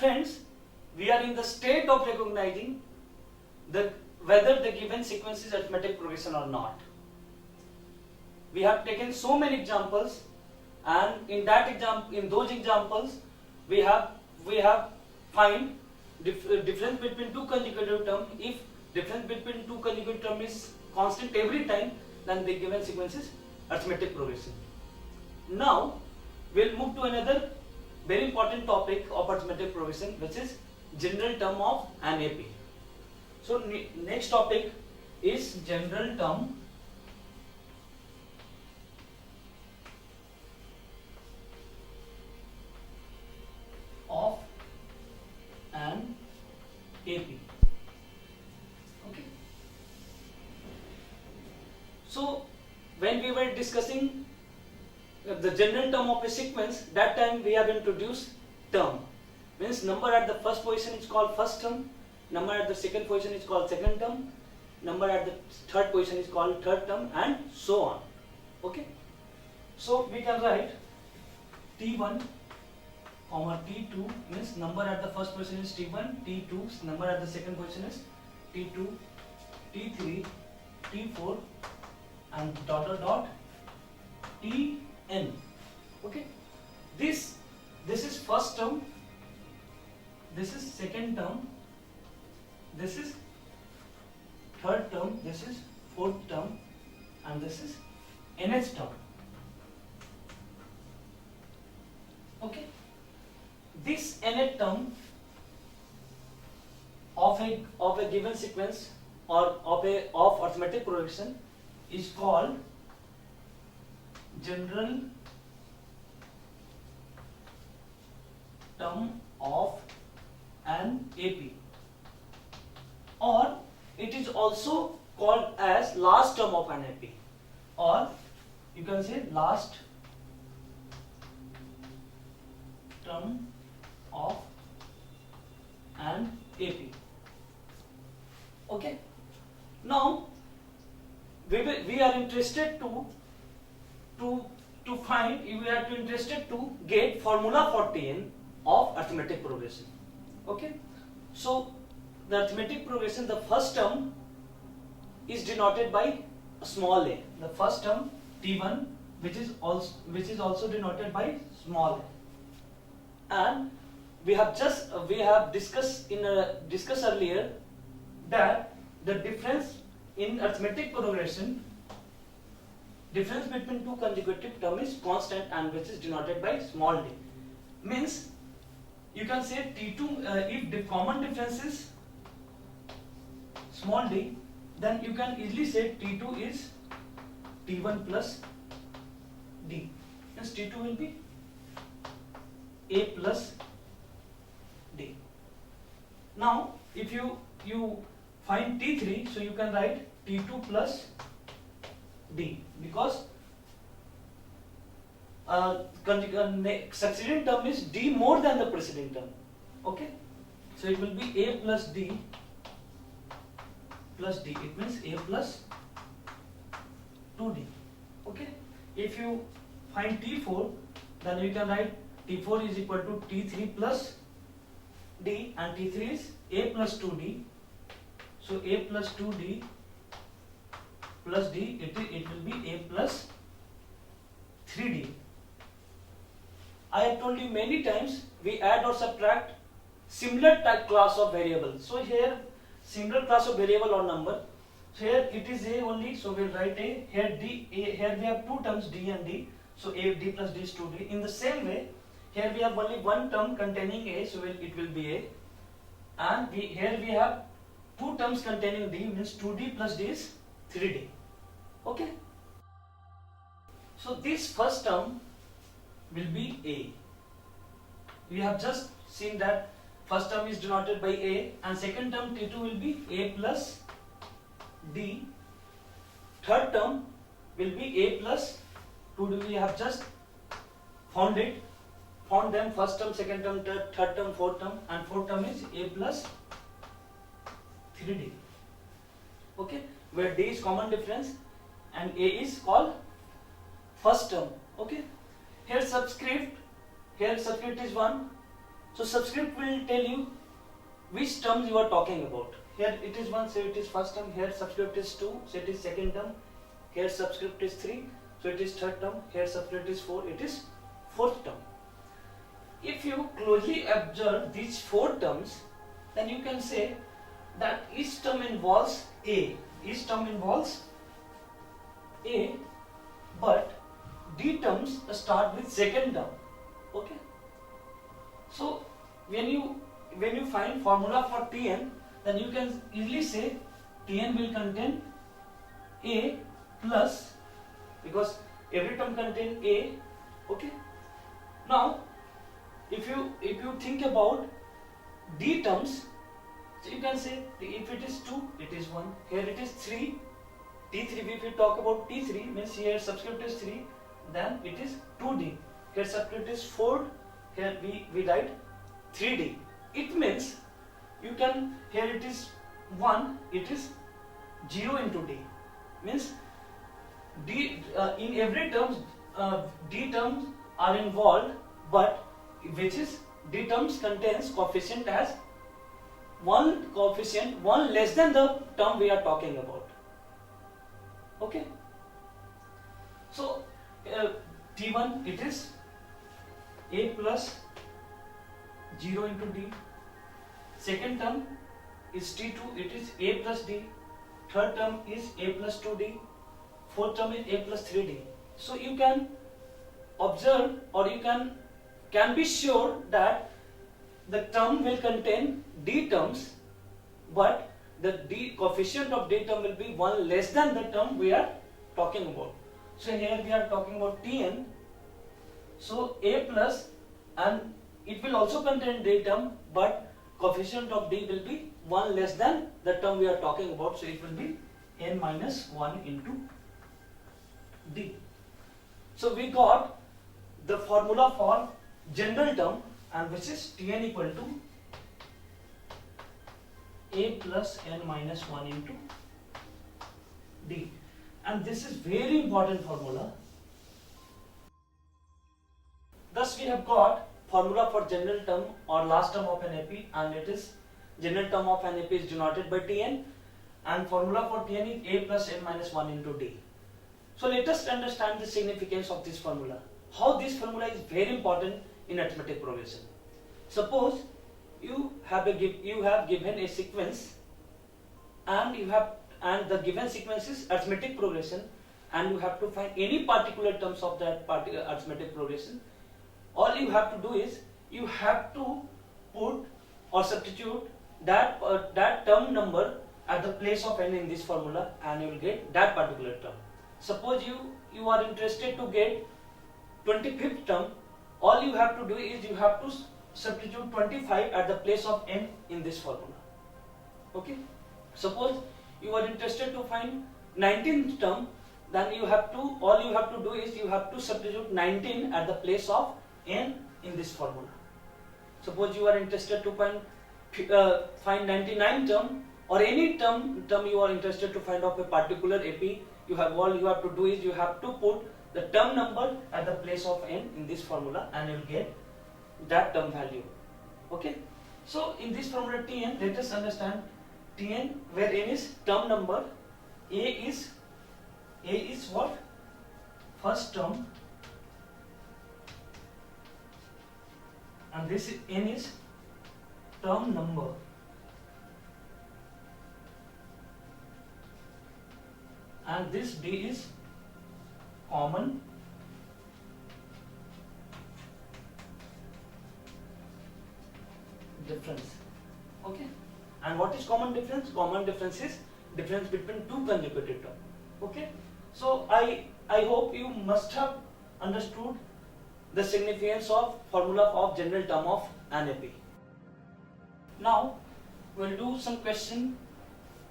friends, we are in the state of recognizing whether the given sequence is arithmetic progression or not. We have taken so many examples, and in those examples, we have find difference between two consecutive terms. If difference between two consecutive terms is constant every time, then the given sequence is arithmetic progression. Now we'll move to another very important topic of arithmetic progression, which is general term of an AP. So next topic is general term of an AP. Okay. So when we were discussing the general term of a sequence, that time we have introduced term. Means number at the first position is called first term, number at the second position is called second term, number at the third position is called third term, and so on. Okay. So we can write T1 comma T2 means number at the first position is T1, T2, number at the second position is T2, T3, T4, and dot dot dot Tn. Okay. This is first term, this is second term, this is third term, this is fourth term, and this is nth term. Okay. This nth term of a given sequence or of arithmetic progression is called general term of an AP, or it is also called as last term of an AP, or you can say last term of an AP. Okay. Now we are interested to get formula for Tn of arithmetic progression. Okay. So the arithmetic progression, the first term is denoted by a small a. The first term T1, which is also denoted by small a. And we have discussed earlier that the difference in arithmetic progression, difference between two consecutive terms is constant, and which is denoted by small d. Means you can say T2, if the common difference is small d, then you can easily say T2 is T1 plus d. Hence T2 will be A plus d. Now if you find T3, so you can write T2 plus d, because succeeding term is d more than the preceding term. Okay, so it will be A plus d plus d. It means A plus 2d. Okay, if you find T4, then you can write T4 is equal to T3 plus d, and T3 is A plus 2d. So A plus 2d plus d, it will be A plus 3d. I have told you many times, we add or subtract similar type class of variable. So here similar class of variable or number. So here it is A only, so we'll write A. Here D, A, here we have two terms D and D. So A, D plus D is 2D. In the same way, here we have only one term containing A, so it will be A. And here we have two terms containing D, means 2D plus D is 3D. Okay. So this first term will be A. We have just seen that first term is denoted by A, and second term T2 will be A plus D. Third term will be A plus 2D. We have just found them, first term, second term, third term, fourth term, and fourth term is A plus 3D. Okay, where D is common difference and A is called first term. Okay, here subscript is 1, So subscript will tell you which terms you are talking about. Here it is 1, so it is first term. Here subscript is 2, so it is second term. Here subscript is 3, so it is third term. Here subscript is 4, it is fourth term. If you closely observe these 4 terms, then you can say that each term involves A. Each term involves A, but D terms start with second term. Okay. So when you find formula for Tn, then you can easily say Tn will contain A plus, because every term contains A. Okay. Now if you think about D terms, so you can say if it is 2, it is 1. Here it is 3. T3, if we talk about T3, means here subscript is 3, then it is 2D. Here subscript is 4, here we write 3D. It means you can, here it is 1, it is 0 into D. Means D, in every terms, D terms are involved, but which is D terms contains coefficient as one coefficient, one less than the term we are talking about. Okay. So T1 it is A plus 0 into D. Second term is T2, it is A plus D. Third term is A plus 2D. Fourth term is A plus 3D. So you can observe, or you can be sure that the term will contain D terms, but the D coefficient of D term will be 1 less than the term we are talking about. So here we are talking about Tn. So A plus, and it will also contain D term, but coefficient of D will be 1 less than the term we are talking about. So it will be n minus 1 into D. So we got the formula for general term, and which is Tn equal to A plus n minus 1 into D. And this is very important formula. Thus we have got formula for general term or last term of an AP, and it is general term of an AP is denoted by Tn, and formula for Tn is A plus n minus 1 into D. So let us understand the significance of this formula. How this formula is very important in arithmetic progression. Suppose you have given a sequence, and the given sequence is arithmetic progression, and you have to find any particular terms of that particular arithmetic progression. All you have to do is you have to put or substitute that term number at the place of n in this formula, and you will get that particular term. Suppose you are interested to get 25th term. All you have to do is you have to substitute 25 at the place of n in this formula. Okay. Suppose you are interested to find 19th term, then all you have to do is you have to substitute 19 at the place of n in this formula. Suppose you are interested to find 99 term, or any term you are interested to find of a particular AP, all you have to do is you have to put the term number at the place of n in this formula, and you will get that term value. Okay. So in this formula Tn, let us understand Tn, where n is term number, A is what? First term, and this is n is term number. And this D is common difference. Okay. And what is common difference? Common difference is difference between two consecutive terms. Okay. So I hope you must have understood the significance of formula of general term of an AP. Now we'll do some question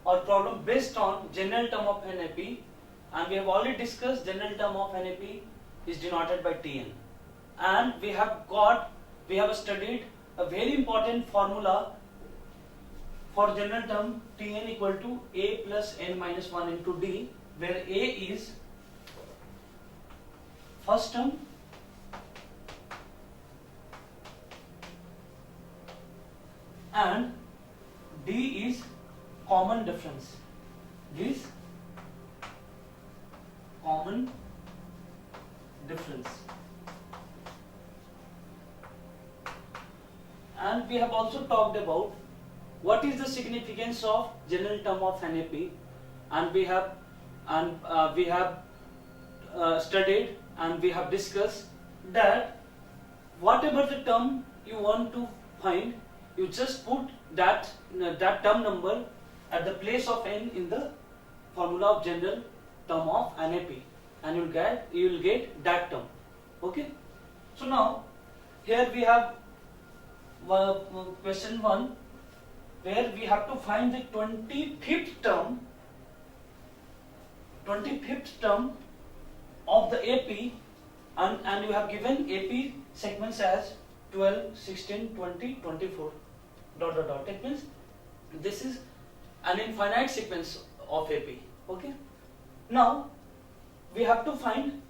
or problem based on general term of an AP, and we have already discussed general term of an AP is denoted by Tn, and we have studied a very important formula for general term Tn equal to A plus n minus 1 into D, where A is first term, and D is common difference. This common difference. And we have also talked about what is the significance of general term of NAP, and we have studied and we have discussed that whatever the term you want to find, you just put that term number at the place of n in the formula of general term of NAP, and you will get that term. Okay. So now here we have question 1, where we have to find the 25th term of the AP, and you have given AP segments as 12, 16, 20, 24 ... It means this is an infinite sequence of AP. Okay. Now we have to find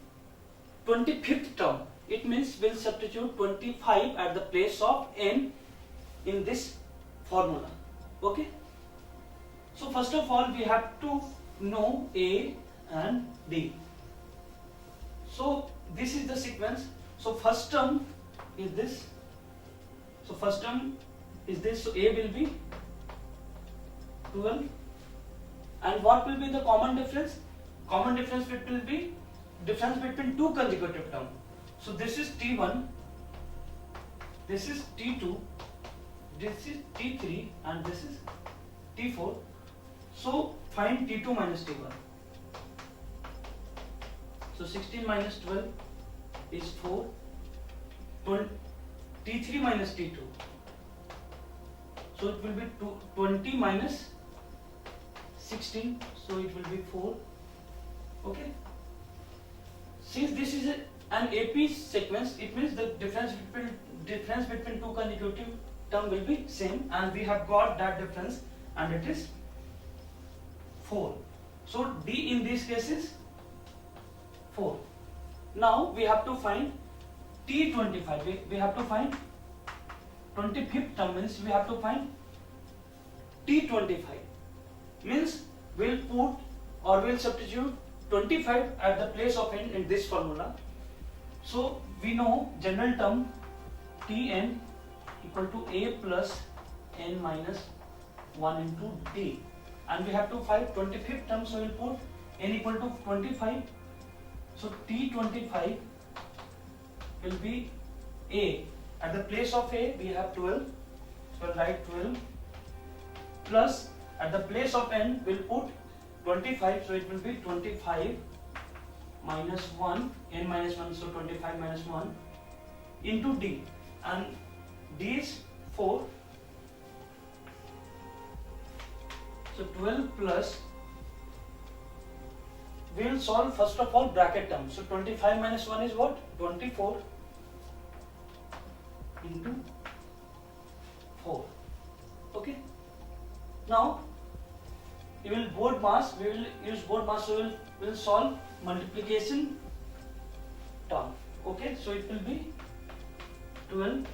25th term. It means we'll substitute 25 at the place of n in this formula. Okay. So first of all we have to know A and D. So this is the sequence. So first term is this. So first term is this. So A will be 12. And what will be the common difference? Common difference will be difference between two consecutive terms. So this is T1, this is T2, this is T3, and this is T4. So find T2 minus T1. So 16 minus 12 is 4. T3 minus T2. So it will be 20 minus 16. So it will be 4. Okay. Since this is an AP sequence, it means the difference between two consecutive terms will be same, and we have got that difference, and it is 4. So D in this case is 4. Now we have to find T25. We have to find 25th term, means we have to find T25. Means we'll put or we'll substitute 25 at the place of n in this formula. So we know general term Tn equal to A plus n minus 1 into D, and we have to find 25th term, so we'll put n equal to 25. So T25 will be A. At the place of A we have 12, so we'll write 12 plus at the place of n we'll put 25, so it will be 25 minus 1, n minus 1, so 25 minus 1 into D, and D is 4. So 12 plus, we will solve first of all bracket term. So 25 minus 1 is what? 24 into 4. Okay. Now we will board mass. We will use board mass. So we will solve multiplication term. Okay. So it will be 12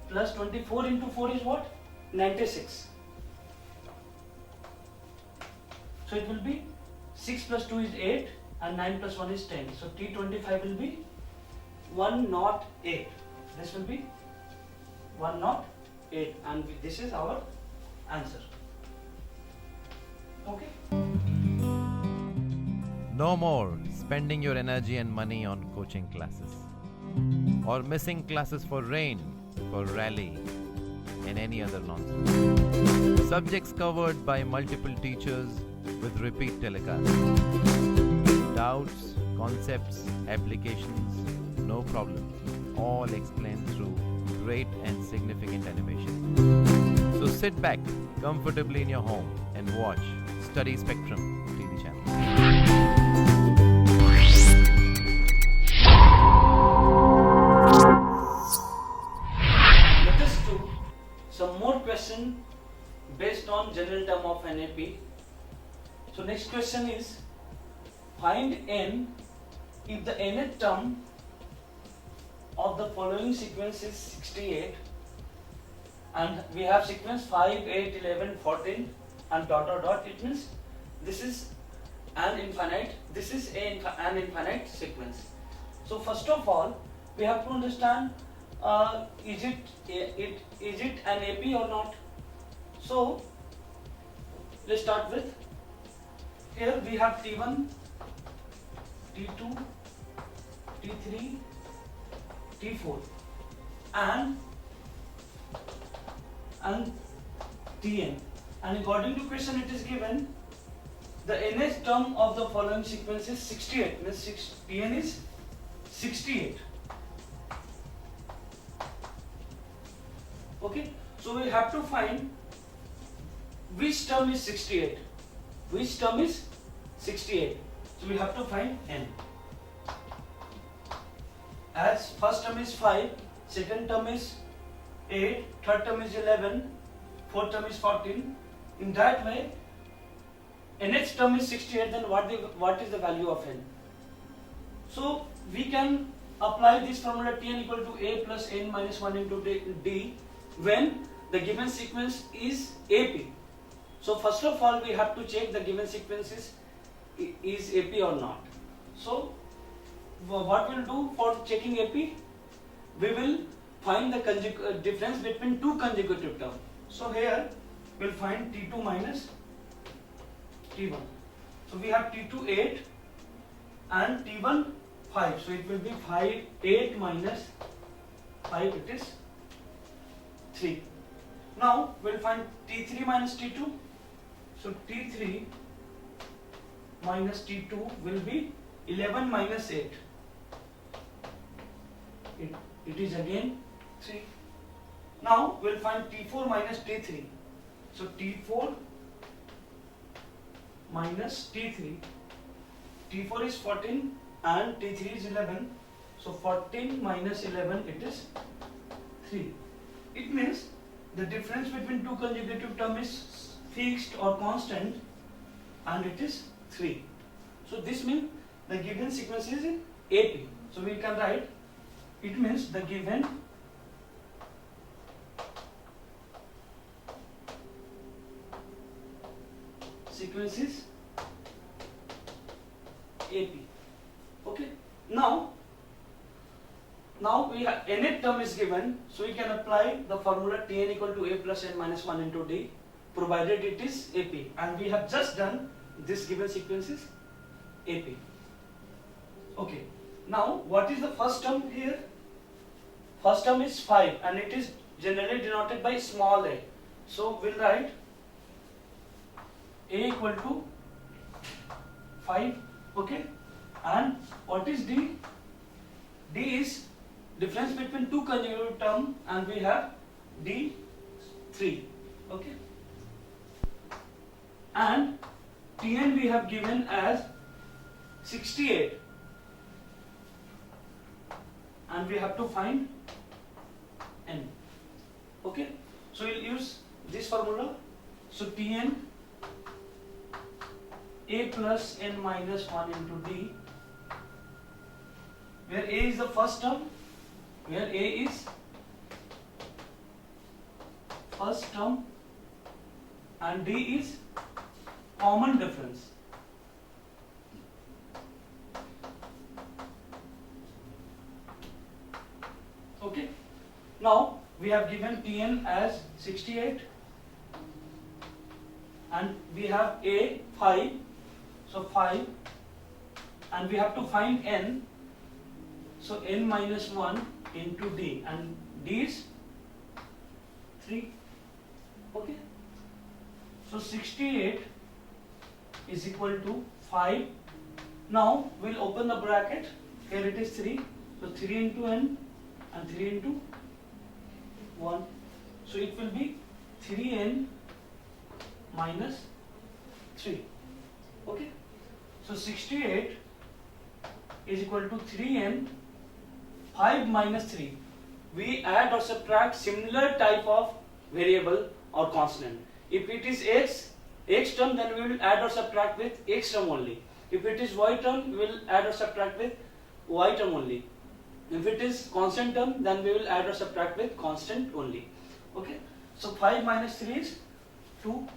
plus 24 into 4 is what? 96. So it will be 6 plus 2 is 8 and 9 plus 1 is 10. So T25 will be 108. This will be 108, and this is our answer. Okay. No more spending your energy and money on coaching classes or missing classes for rain, for rally, and any other nonsense. Subjects covered by multiple teachers with repeat telecasts. Doubts, concepts, applications, no problem. All explained through great and significant animation. So sit back comfortably in your home and watch Study Spectrum TV channel. Let us do some more questions based on general term of NAP. So next question is, find n if the nth term of the following sequence is 68 and we have sequence 5, 8, 11, 14 and dot dot dot. It means this is an infinite, this is an infinite sequence. So first of all we have to understand is it an AP or not. So let's start with, here we have T1, T2, T3, T4 and Tn, and according to question it is given the nth term of the following sequence is 68, means Tn is 68. Okay, so we have to find which term is 68. Which term is 68? So we have to find n. As first term is 5, second term is 8, third term is 11, fourth term is 14. In that way, nth term is 68. Then what is the value of n? So we can apply this formula Tn equal to a plus n minus 1 into d when the given sequence is AP. So first of all we have to check the given sequence is AP or not. So what we'll do for checking AP, we will find the difference between two consecutive terms. So here we'll find T2 minus T1. So we have T2 8 and T1 5. So it will be 8 minus 5, it is 3. Now we'll find T3 minus T2. So T3 minus T2 will be 11 minus 8. It is again 3. Now we'll find T4 minus T3. So T4 minus T3. T4 is 14 and T3 is 11. So 14 minus 11, it is 3. It means the difference between two consecutive terms is fixed or constant and it is 3. So this means the given sequence is in AP. So we can write, it means the given sequence is AP. Okay. Now we have nth term is given, so we can apply the formula Tn equal to a plus n minus 1 into d, provided it is AP, and we have just done this given sequence is AP. Okay. Now what is the first term here? First term is 5 and it is generally denoted by small a. So we'll write a equal to 5. Okay. And what is d? D is difference between two consecutive terms and we have d3. Okay. And Tn we have given as 68 and we have to find n. Okay. So we'll use this formula. So Tn a plus n minus 1 into d, where a is the first term, where a is first term and d is common difference. Okay. Now we have given Tn as 68 and we have a 5, so 5, and we have to find n, so n minus 1 into d, and d is 3. Okay. So 68 is equal to 5. Now we'll open the bracket. Here it is 3. So 3 into n and 3 into 1. So it will be 3n minus 3. Okay. So 68 is equal to 3n, 5 minus 3. We add or subtract similar type of variable or constant. If it is x term, then we will add or subtract with x term only. If it is y term, we will add or subtract with y term only. If it is constant term, then we will add or subtract with constant only. Okay. So 5 minus 3 is 2.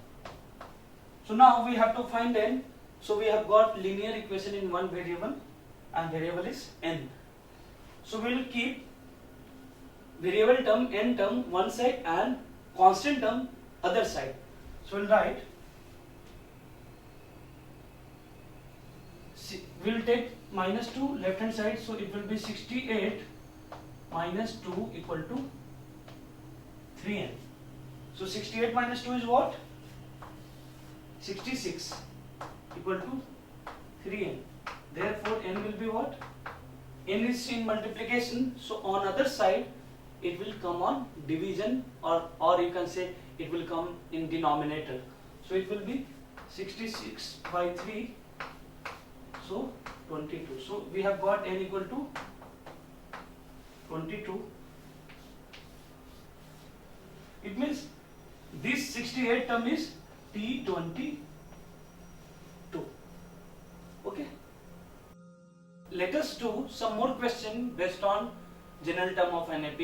So now we have to find n. So we have got linear equation in one variable, and variable is n. So we will keep variable term n term one side and constant term other side. So we'll write, we'll take minus 2 left hand side, so it will be 68 minus 2 equal to 3n. So 68 minus 2 is what? 66 equal to 3n. Therefore n will be what? N is in multiplication, so on other side it will come on division, or you can say it will come in denominator. So it will be 66 by 3, so 22. So we have got n equal to 22. It means this 68 term is T22. Okay. Let us do some more question based on general term of NAP.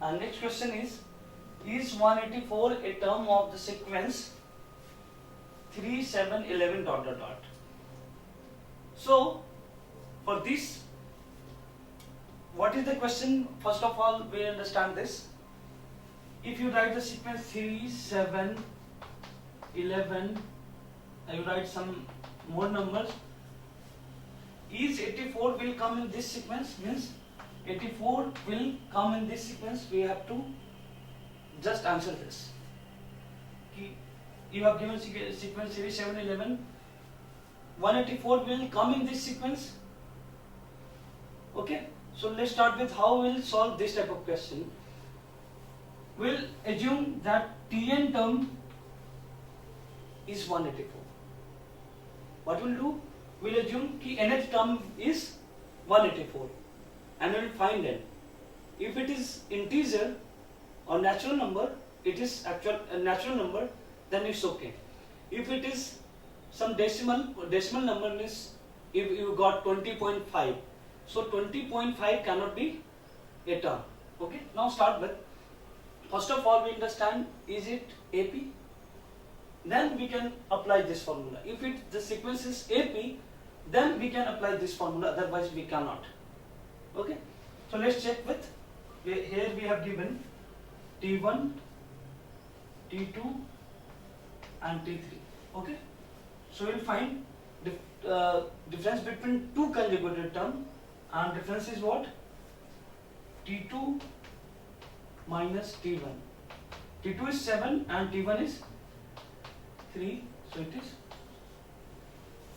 And next question is 184 a term of the sequence 3, 7, 11 dot dot dot. So for this, what is the question? First of all, we understand this. If you write the sequence 3, 7, 11, you write some more numbers, is 84 will come in this sequence, means 84 will come in this sequence. We have to just answer this. You have given sequence 3, 7, 11, 184 will come in this sequence. Okay, so let's start with how we'll solve this type of question. We'll assume that Tn term is 184. What we'll do? We'll assume कि nth term is 184 and we'll find n. If it is integer or natural number, it is a natural number, then it's okay. If it is some decimal number, means if you got 20.5, so 20.5 cannot be a term. Okay, now start with, first of all we understand, is it AP? Then we can apply this formula. If the sequence is AP, then we can apply this formula, otherwise we cannot. Okay, so let's check with, here we have given T1, T2 and T3. Okay, so we'll find difference between two consecutive terms, and difference is what? T2 minus T1. T2 is 7 and T1 is 3, so it is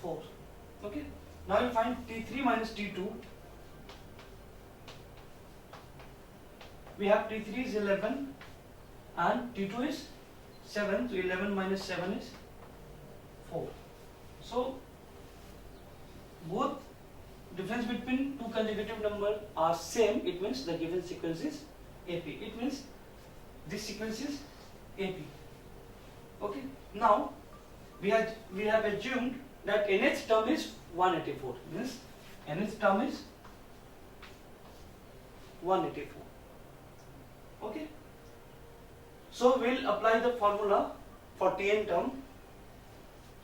4. Okay, now you find T3 minus T2. We have T3 is 11 and T2 is 7, so 11 minus 7 is 4. So both difference between two consecutive numbers are same, it means the given sequence is AP. It means this sequence is AP. Okay, now we have assumed that nth term is 184, means nth term is 184. Okay, so we'll apply the formula for Tn term.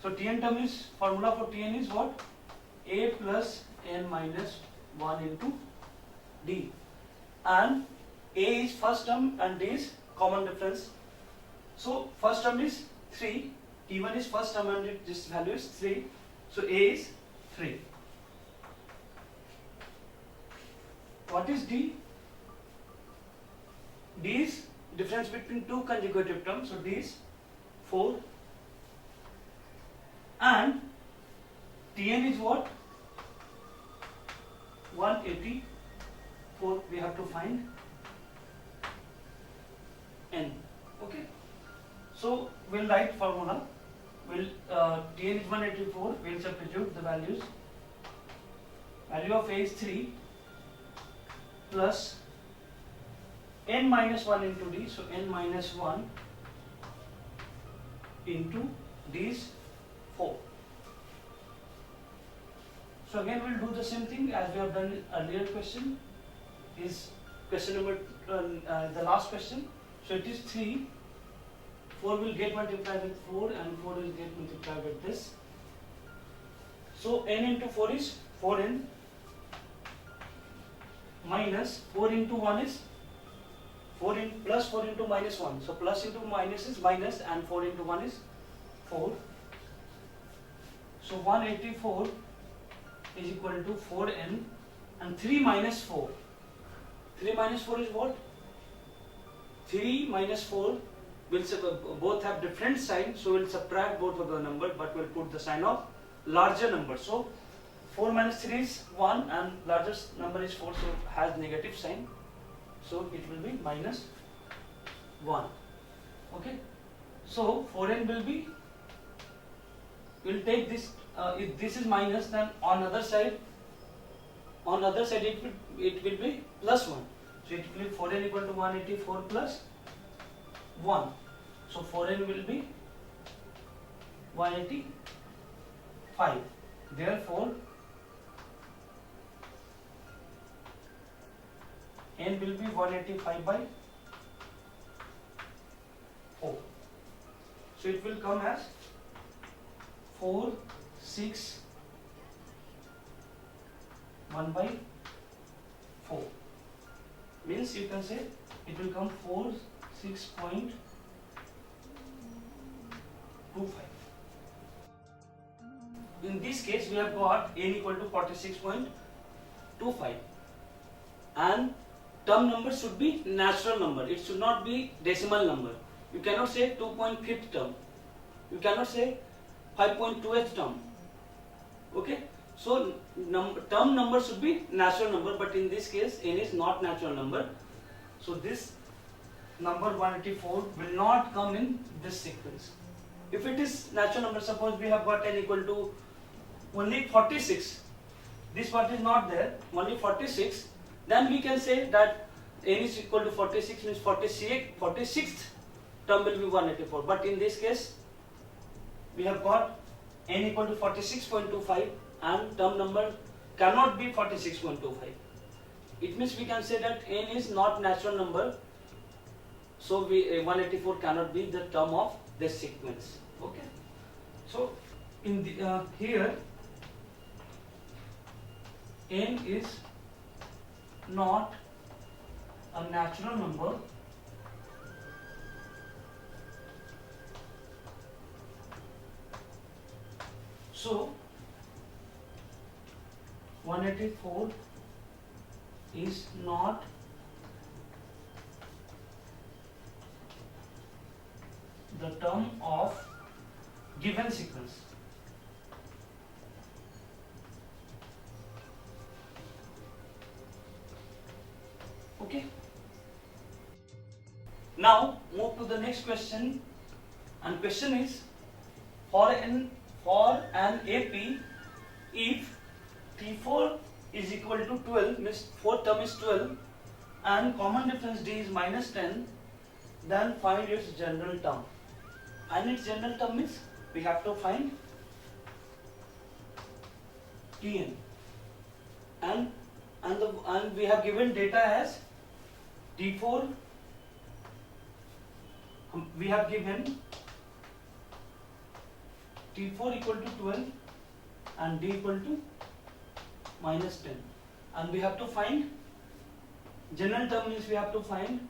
So Tn term is, formula for Tn is what? A plus n minus 1 into D, and A is first term and D is common difference. So first term is 3, T1 is first term and this value is 3, so A is 3. What is D? D is difference between two consecutive terms, so D is 4, and Tn is what? 184. We have to find n. Okay, so we'll write formula. We'll Tn is 184. We'll substitute the values. Value of A is 3 plus n minus 1 into D, so n minus 1 into D is 4. So again we'll do the same thing as we have done in earlier question. Is question number the last question. So it is 3 4 will get multiplied with 4 and 4 will get multiplied with this. So n into 4 is 4n minus 4 into 1 is 4 in plus 4 into minus 1. So plus into minus is minus and 4 into 1 is 4. So 184 is equal to 4n and 3 minus 4. 3 minus 4 is what? 3 minus 4 will both have different signs, so we'll subtract both of the number, but we'll put the sign of larger number. So 4 minus 3 is 1 and largest number is 4, so it has negative sign. So it will be minus 1. Okay. So 4n will be, we'll take this, if this is minus, then on other side it will be plus 1. So it will be 4n equal to 184 plus 1. So 4n will be 185. Therefore, n will be 185 by 4. So it will come as 4, 6, 1 by 4. Means you can say it will come 46.25. In this case, we have got n equal to 46.25, and term number should be natural number. It should not be decimal number. You cannot say 2.5th term. You cannot say 5.2th term. Okay. So term number should be natural number, but in this case n is not natural number. So this number 184 will not come in this sequence. If it is natural number, suppose we have got n equal to only 46, this part is not there, only 46, then we can say that n is equal to 46 means 46th term will be 184. But in this case, we have got n equal to 46.25 and term number cannot be 46.25. It means we can say that n is not natural number, so 184 cannot be the term of this sequence. Okay. So in the, here n is not a natural number, so 184 is not the term of given sequence. Okay. Now move to the next question, and question is for an AP, if T4 is equal to 12, means 4th term is 12 and common difference D is minus 10, then find its general term. And its general term means we have to find Tn, and we have given data as T4. We have given T4 equal to 12 and D equal to minus 10, and we have to find general term, means we have to find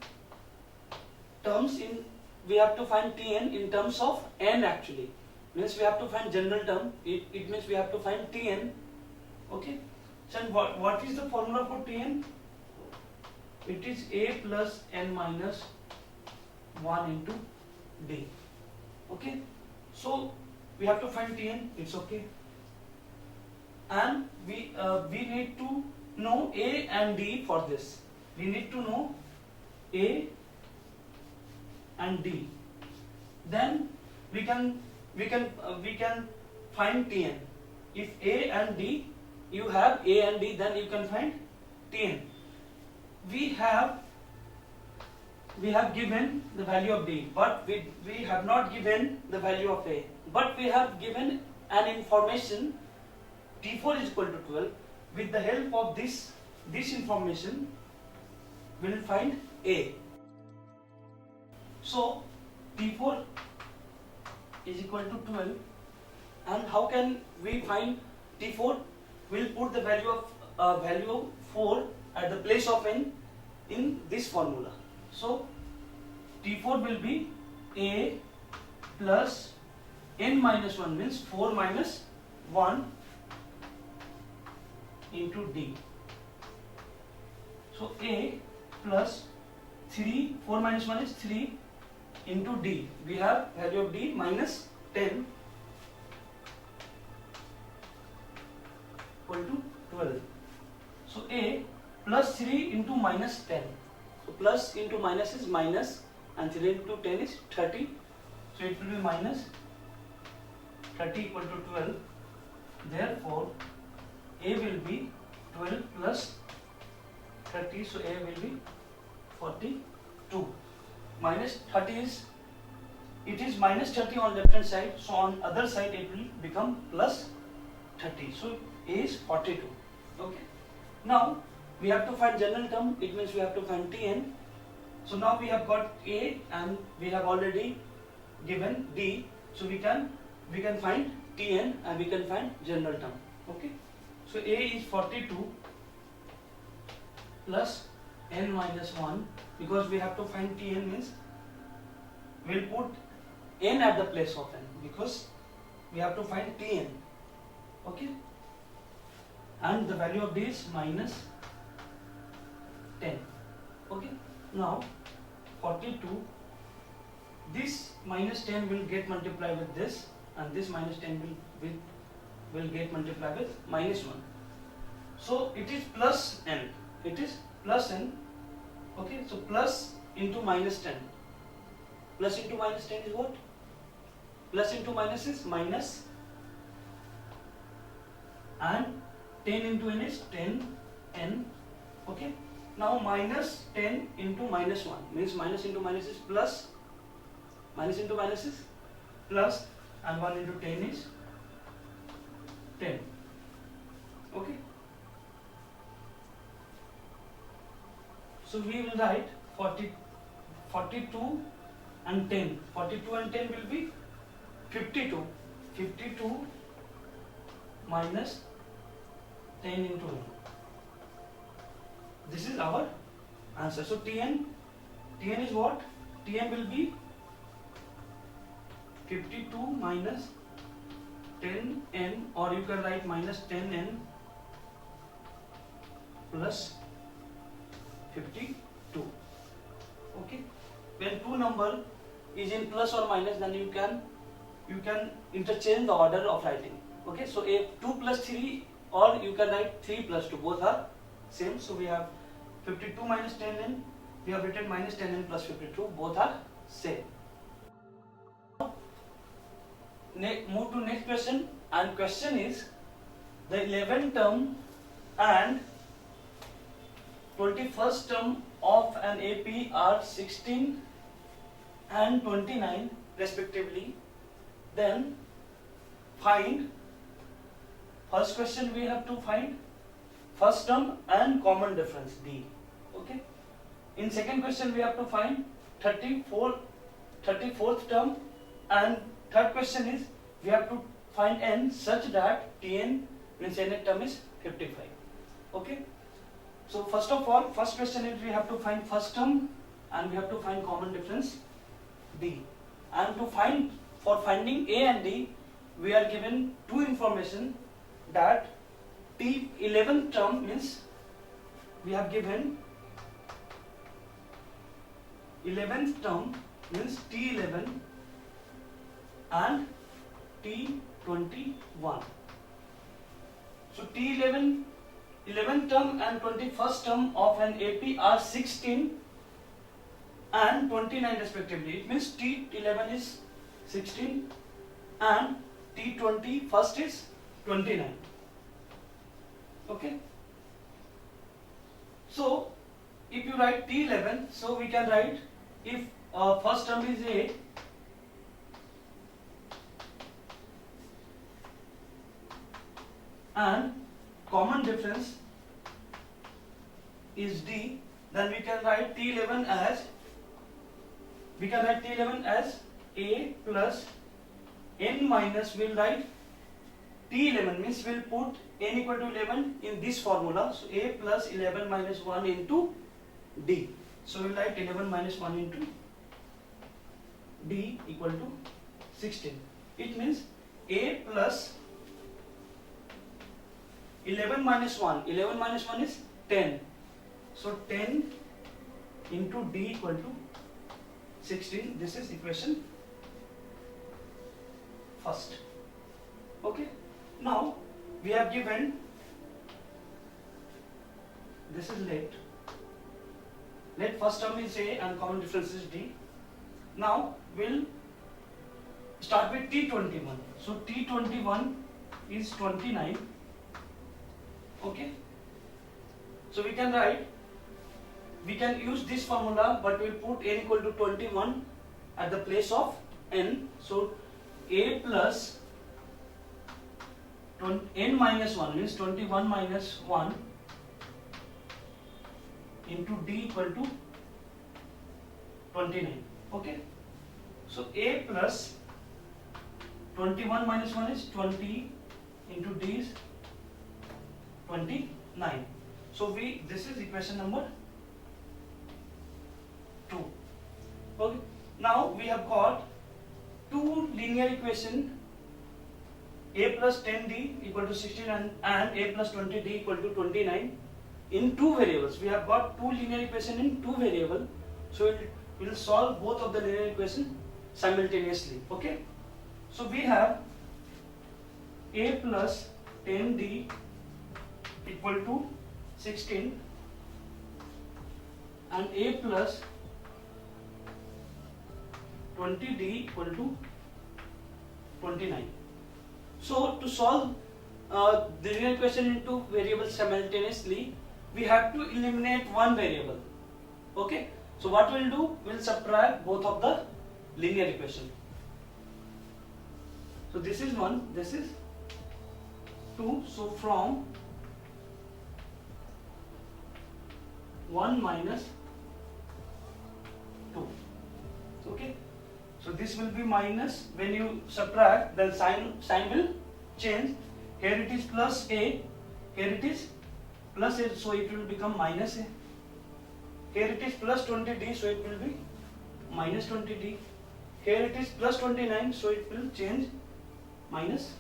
terms in, we have to find Tn in terms of n actually, means we have to find general term, it means we have to find Tn. Okay. So what is the formula for Tn? It is a plus n minus 1 into D. Okay. So we have to find Tn, it's okay. And we need to know A and D for this. We need to know A and D. Then we can find Tn. If A and D, you have A and D, then you can find Tn. We have given the value of D, but we have not given the value of A. But we have given an information T4 is equal to 12. With the help of this information, we will find A. So T4 is equal to 12. And how can we find T4? We'll put the value of 4 at the place of n in this formula. So T4 will be A plus n minus 1, means 4 minus 1 into D. So A plus 4 minus 1 is 3 into D. We have value of D minus 10 equal to 12. So A plus 3 into minus 10. So plus into minus is minus, and 3 into 10 is 30. So it will be minus 30 equal to 12. Therefore A will be 12 plus 30. So A will be 42. Minus 30 is, it is minus 30 on left hand side. So on other side it will become plus 30. So A is 42. Okay. Now we have to find general term. It means we have to find Tn. So now we have got A and we have already given D. So we can find Tn and we can find general term. Okay. So A is 42 plus n minus 1, because we have to find Tn, means we'll put n at the place of n because we have to find Tn. Okay. And the value of D is minus 10. Okay. Now 42, this minus 10 will get multiplied with this, and this minus 10 will get multiplied with minus 1. So it is plus n. It is plus n. Okay. So plus into minus 10. Plus into minus 10 is what? Plus into minus is minus, and 10 into n is 10n. Okay. Now minus 10 into minus 1 means minus into minus is plus, minus into minus is plus, and 1 into 10 is 10. Okay. So we will write 42 and 10. 42 and 10 will be 52. 52 minus 10 into 1. This is our answer. So Tn is what? Tn will be 52 minus 10n, or you can write minus 10n plus 52. Okay. When two number is in plus or minus, then you can interchange the order of writing. Okay. So a 2 plus 3, or you can write 3 plus 2. Both are same. So we have 52 minus 10n. We have written minus 10n plus 52. Both are same. Move to next question, and question is the 11th term and 21st term of an AP are 16 and 29 respectively. Then find, first question we have to find first term and common difference D. Okay. In second question we have to find 34th term, and third question is we have to find n such that Tn means nth term is 55. Okay. So first of all, first question is we have to find first term and we have to find common difference D. And for finding A and D, we are given two information, that T11th term means we have given 11th term means T11 and T21. So T11, 11th term and 21st term of an AP are 16 and 29 respectively. It means T11 is 16 and T20 first is 29. Okay. So if you write T11, so we can write, if first term is A and common difference is D, then we can write T11 as a plus n minus, we'll write t11, means we'll put n equal to 11 in this formula. So a plus 11 minus 1 into d. So we'll write 11 minus 1 into d equal to 16. It means a plus 11 minus 1. 11 minus 1 is 10. So 10 into d equal to 16. This is equation first. Okay. Now we have given, this is let first term is a and common difference is d. Now we'll start with t21. So t21 is 29. Okay. So we can write, we can use this formula, but we'll put n equal to 21 at the place of n. So a plus n minus 1 means 21 minus 1 into d equal to 29. Okay. So a plus 21 minus 1 is 20 into d is 29. So this is equation number 2. Okay. Now we have got two linear equation, a plus 10d equal to 16 and a plus 20d equal to 29 in two variables. We have got two linear equation in two variables. So we will solve both of the linear equation simultaneously. Okay. So we have a plus 10d equal to 16 and a plus 20d equal to 29. So to solve the linear equation into variables simultaneously, we have to eliminate one variable. Okay. So what we'll do, we'll subtract both of the linear equation. So this is 1, this is 2. So from 1 minus 2. Okay. So this will be minus. When you subtract, then sign will change. Here it is plus a, here it is plus a, so it will become minus a. Here it is plus 20d, so it will be minus 20d. Here it is plus 29, so it will change minus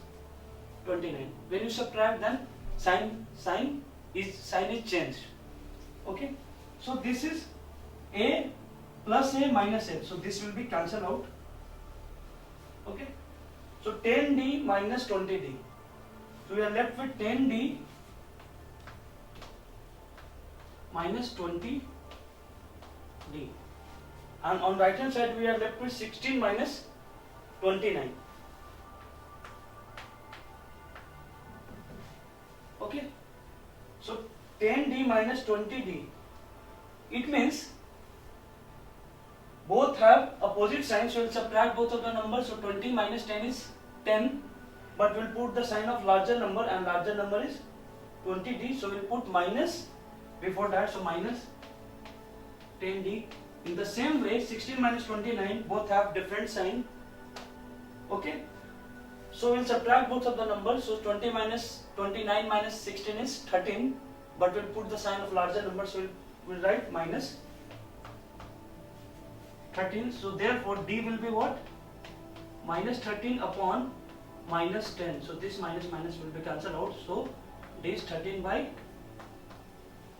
29. When you subtract, then sign is changed. Okay. So this is a plus a minus a. So this will be cancelled out. Okay. So 10d minus 20d. So we are left with 10d minus 20d. And on right hand side we are left with 16 minus 29. Okay. So 10d minus 20d. It means both have opposite signs, so we'll subtract both of the numbers. So 20 minus 10 is 10, but we'll put the sign of larger number, and larger number is 20d, so we'll put minus before that, so minus 10d. In the same way, 16 minus 29 both have different sign. Okay. So we'll subtract both of the numbers. So 20 minus 29 minus 16 is 13, but we'll put the sign of larger number, so we'll write minus 13. So therefore d will be what? Minus 13 upon minus 10. So this minus will be cancelled out. So d is 13 by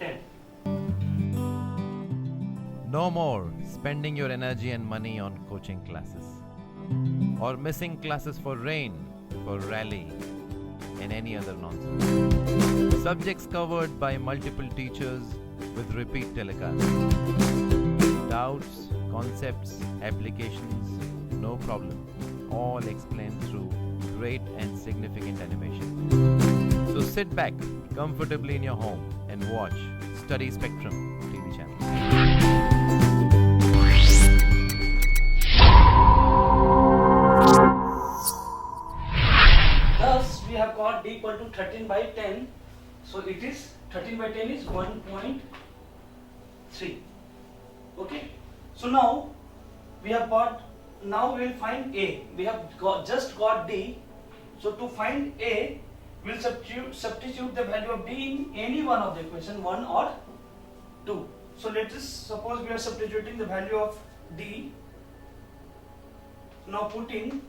10. No more spending your energy and money on coaching classes, or missing classes for rain, for rally, and any other nonsense. Subjects covered by multiple teachers with repeat telecasts. Doubts, concepts, applications, no problem. All explained through great and significant animation. So sit back comfortably in your home and watch Study Spectrum TV channel. Thus, we have got d equal to 13 by 10. So it is 13 by 10 is 1.3. Okay. So now we have got now we will find A. We have just got D. So to find A, we will substitute the value of D in any one of the equation, 1 or 2. So let us suppose we are substituting the value of D. Now putting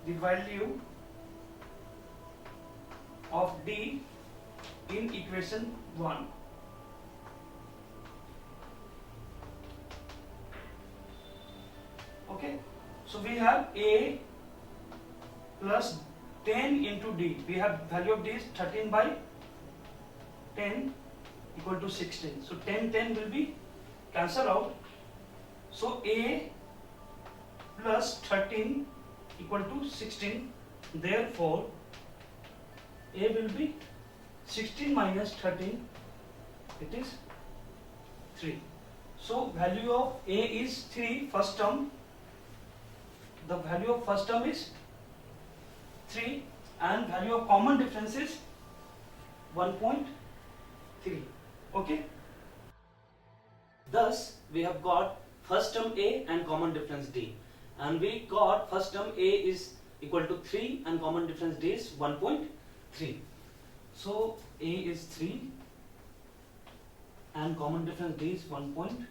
the value of D in equation 1. Okay, so we have A plus 10 into D. We have value of D is 13 by 10 equal to 16. So 10 will be cancelled out. So A plus 13 equal to 16. Therefore, A will be 16 minus 13. It is 3. So value of A is 3, first term. The value of first term is 3 and value of common difference is 1.3. Okay. Thus we have got first term A and common difference D, and we got first term A is equal to 3 and common difference D is 1.3. So A is 3 and common difference D is 1.3.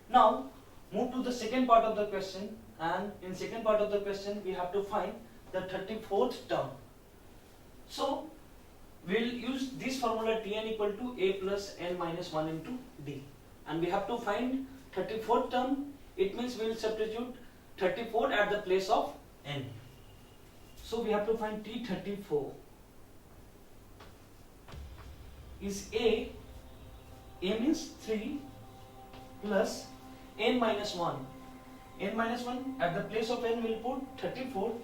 Now move to the second part of the question, and in second part of the question we have to find the 34th term. So we will use this formula Tn equal to A plus n minus 1 into D, and we have to find 34th term. It means we will substitute 34 at the place of n. So we have to find T34 is A means 3 plus n minus 1. N minus 1 at the place of n will put 34.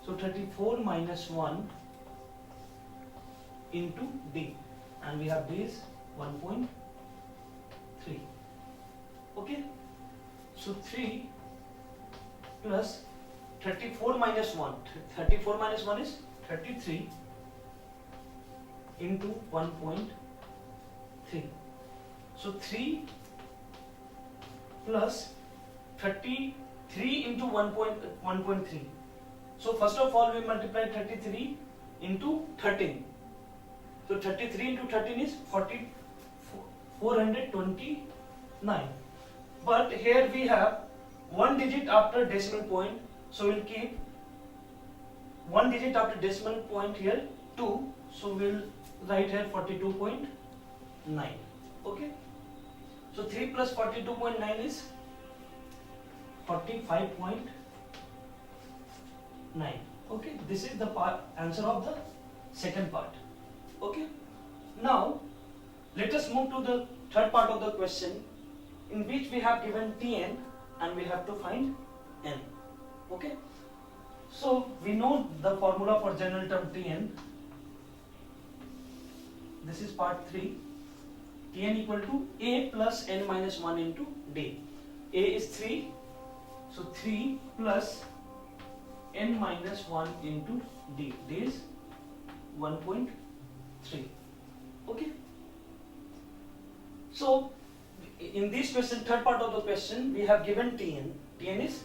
So 34 minus 1 into D, and we have D is 1.3. Okay. So 3 plus 34 minus 1. 34 minus 1 is 33 into 1.3. So 3 plus 33 into 1.3. So first of all we multiply 33 into 13. So 33 into 13 is 429. But here we have one digit after decimal point, so we'll keep one digit after decimal point here 2. So we'll write here 42.9. Okay. So 3 plus 42.9 is 45.9. Okay, this is the answer of the second part. Okay. Now let us move to the third part of the question, in which we have given Tn and we have to find n. Okay. So we know the formula for general term Tn. This is part 3. Tn equal to A plus n minus 1 into D. A is 3. So 3 plus n minus 1 into D. D is 1.3. Okay. So in this question, third part of the question, we have given Tn. Tn is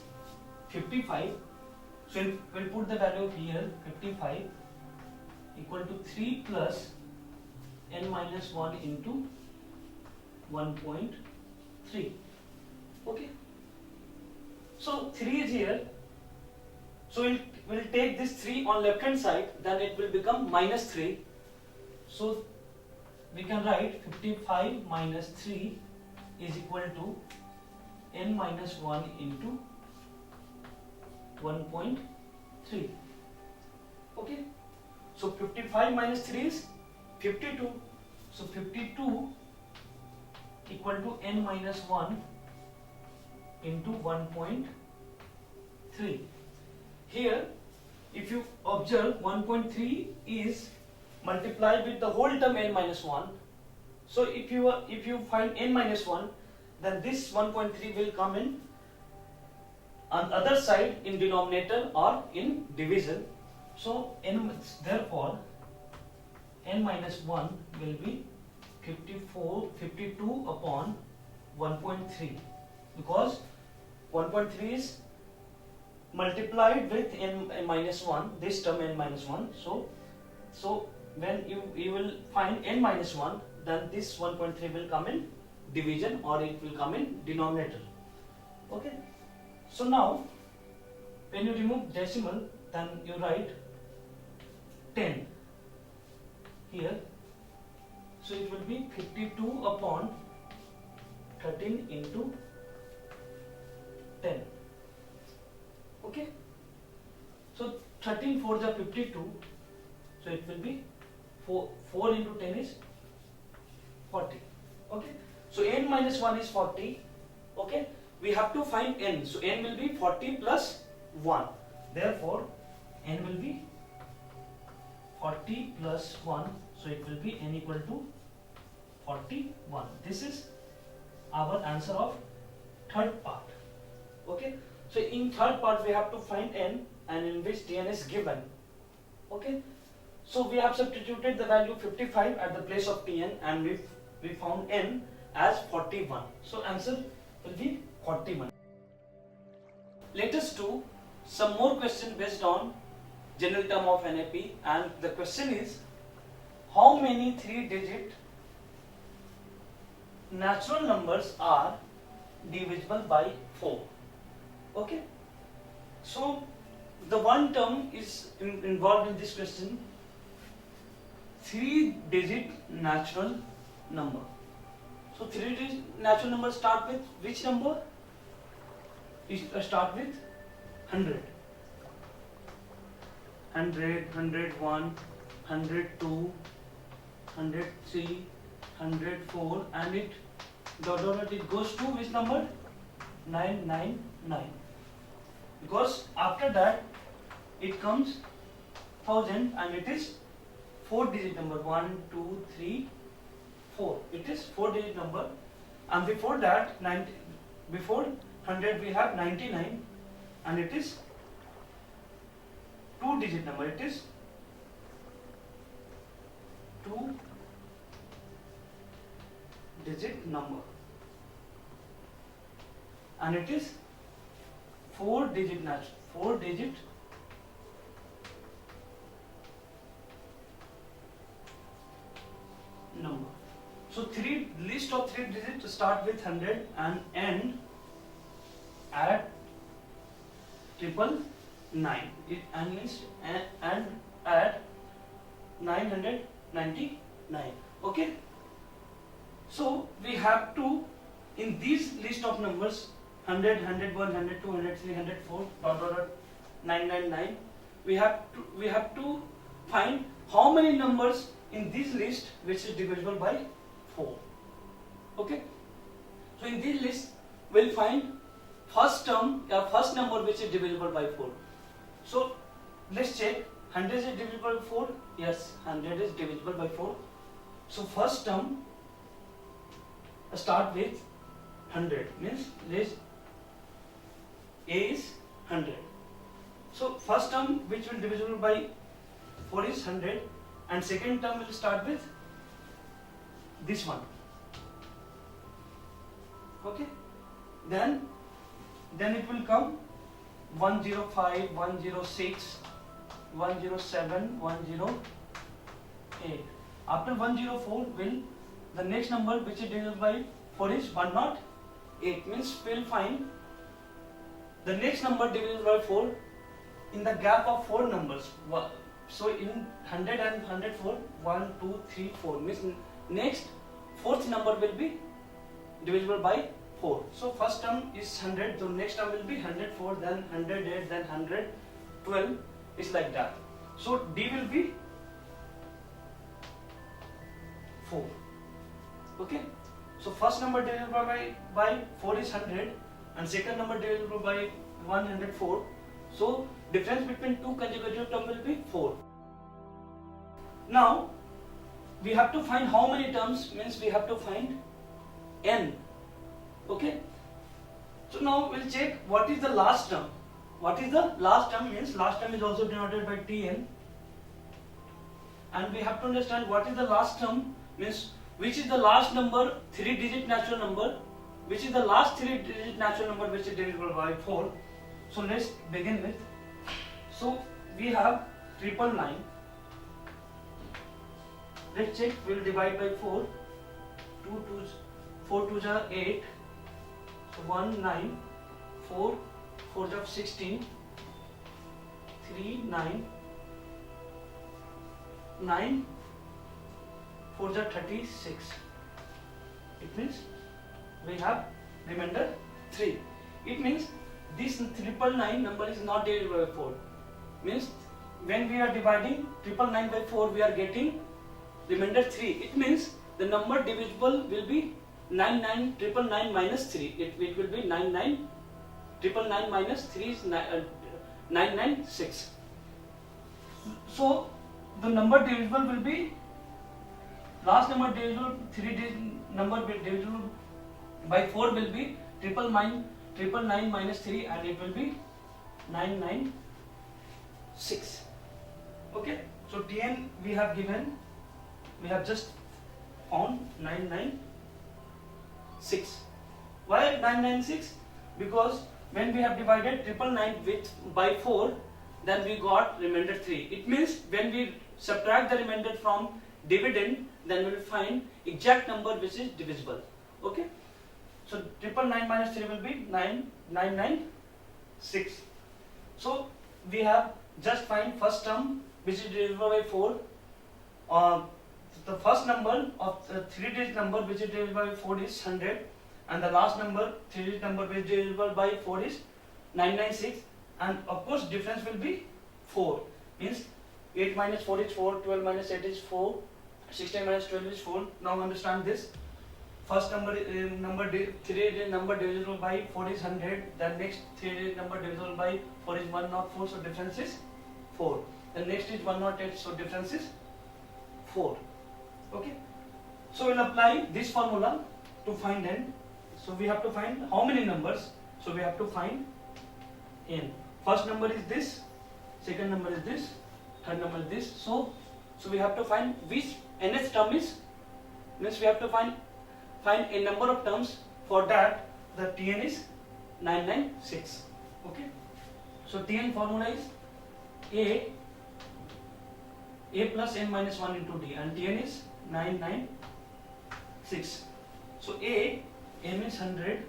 55. So we'll put the value here, 55 equal to 3 plus n minus 1 into 1.3. Okay. So 3 is here. So we'll take this 3 on left hand side, then it will become minus 3. So we can write 55 minus 3 is equal to n minus 1 into 1.3. Okay. So 55 minus 3 is 52. So 52 equal to n minus 1 into 1.3. Here, if you observe, 1.3 is multiplied with the whole term n minus 1. So if you find n minus 1, then this 1.3 will come in on other side in denominator or in division. So therefore n minus 1 will be 52 upon 1.3, because 1.3 is multiplied with n minus 1, this term n minus 1. So when you will find n minus 1, then this 1.3 will come in division or it will come in denominator. Okay. So now when you remove decimal, then you write 10 here. So it will be 52 upon 13 into 10. Okay. So 13 4s are 52. So it will be 4 into 10 is 40. Okay. So n minus 1 is 40. Okay. We have to find n. So n will be 40 plus 1. Therefore, n will be 40 plus 1. So it will be n equal to 41. This is our answer of third part. Okay. So in third part we have to find n, and in which Tn is given. Okay. So we have substituted the value 55 at the place of Tn, and we found n as 41. So answer will be 41. Let us do some more question based on general term of NAP, and the question is, how many 3-digit natural numbers are divisible by 4? Okay. So the one term is involved in this question, 3-digit natural number. So 3-digit natural number start with which number? Start with 100. 100, 101, 102, 103, 104, and it goes to which number? 999. Because after that it comes 1000, and it is 4-digit number. 1, 2, 3, 4. It is 4-digit number, and before that, before 100 we have 99, and it is 2-digit number. It is 2-digit number, and it is 4-digit number. So list of 3 digits start with 100 and end at 999. And at 999. Okay. So we have to, in these list of numbers, 100, 101, 102, 103, 104, 999, we have to find how many numbers in this list which is divisible by 4. Okay. So in this list we'll find first number which is divisible by 4. So let's check. 100 is divisible by 4. Yes, 100 is divisible by 4. So first term start with 100, means A is 100. So first term which will divisible by 4 is 100, and second term will start with this one. Okay. Then it will come 105, 106, 107, 108. After 104 the next number which is divisible by 4 is 108, means we will find the next number divisible by 4 in the gap of 4 numbers. So in 100 and 104, 1, 2, 3, 4, means next fourth number will be divisible by 4. So first term is 100, so next term will be 104, then 108, then 112, is like that. So D will be 4. Okay. So first number divisible by 4 is 100, and second number divisible by 104. So difference between two consecutive terms will be 4. Now we have to find how many terms, means we have to find n. Okay. So now we'll check what is the last term. What is the last term, means last term is also denoted by Tn, and we have to understand what is the last term, means which is the last number, 3-digit natural number, which is the last 3-digit natural number which is divisible by 4. So let's begin with. So we have 999. Let's check. We'll divide by 4. 4 2s are 8. So 1 9. 4 4s are 16. 3 9. 9 4s are 36. It means we have remainder 3. It means this 999 number is not divisible by 4. Means when we are dividing 999 by 4, we are getting remainder 3. It means the number divisible will be 99999 minus 3. It will be 99999 minus 3 is 996. So the number divisible will be last number divisible 3 number divisible by 4 will be 999 minus 3, and it will be 996. Okay, so Tn we have given, we have just found 996. Why 996? Because when we have divided 999 by 4, then we got remainder 3. It means when we subtract the remainder from dividend, then we will find exact number which is divisible. Okay, so 999 minus 3 will be 996. So we have just find first term which is divisible by 4. The first number of the 3-digit number which is divisible by 4 is 100, and the last number 3-digit number which is divisible by 4 is 996, and of course difference will be 4. Means 8 minus 4 is 4, 12 minus 8 is 4, 16 minus 12 is 4. Now understand this. First number 3-digit number divisible by 4 is 100. Then next 3-digit number divisible by 4 is 104. So difference is 4. The next is 108. So difference is 4. Okay. So we'll apply this formula to find n. So we have to find how many numbers. So we have to find n. First number is this. Second number is this. Third number is this. So we have to find which nth term is. Means we have to find a number of terms. For that the Tn is 996. Okay, so Tn formula is a plus n minus 1 into d, and Tn is 996. So a means 100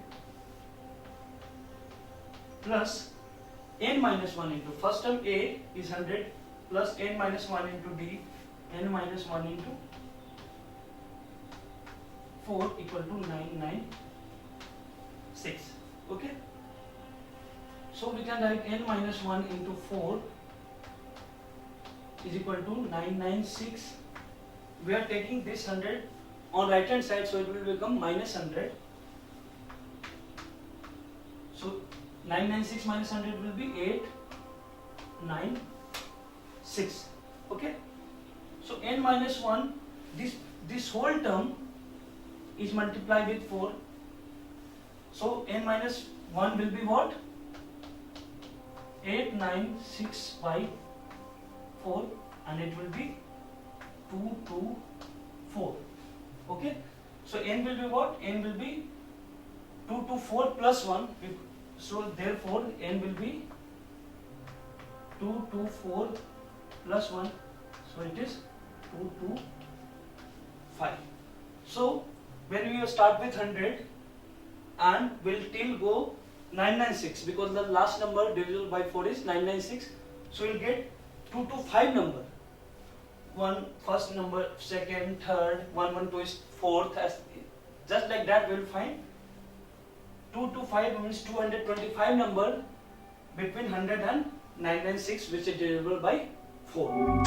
plus n minus 1 into first term a is 100 plus n minus 1 into d, n minus 1 into 4 equal to 996. Okay, so we can write n minus 1 into 4 is equal to 996. We are taking this 100 on right hand side, so it will become minus 100. So 996 minus 100 will be 896. Okay, so n minus 1, this whole term is multiplied with 4. So n minus 1 will be what? 896 by 4, and it will be 224. Okay, so n will be what? N will be 224 plus 1. So therefore n will be 224 plus 1. So it is 225. So when we start with 100 and will till go 996, because the last number divisible by 4 is 996. So we'll get 2 to 5 number. One first number, second, third, 112 is fourth. Just like that we'll find 2 to 5 means 225 number between 100 and 996, which is divisible by 4.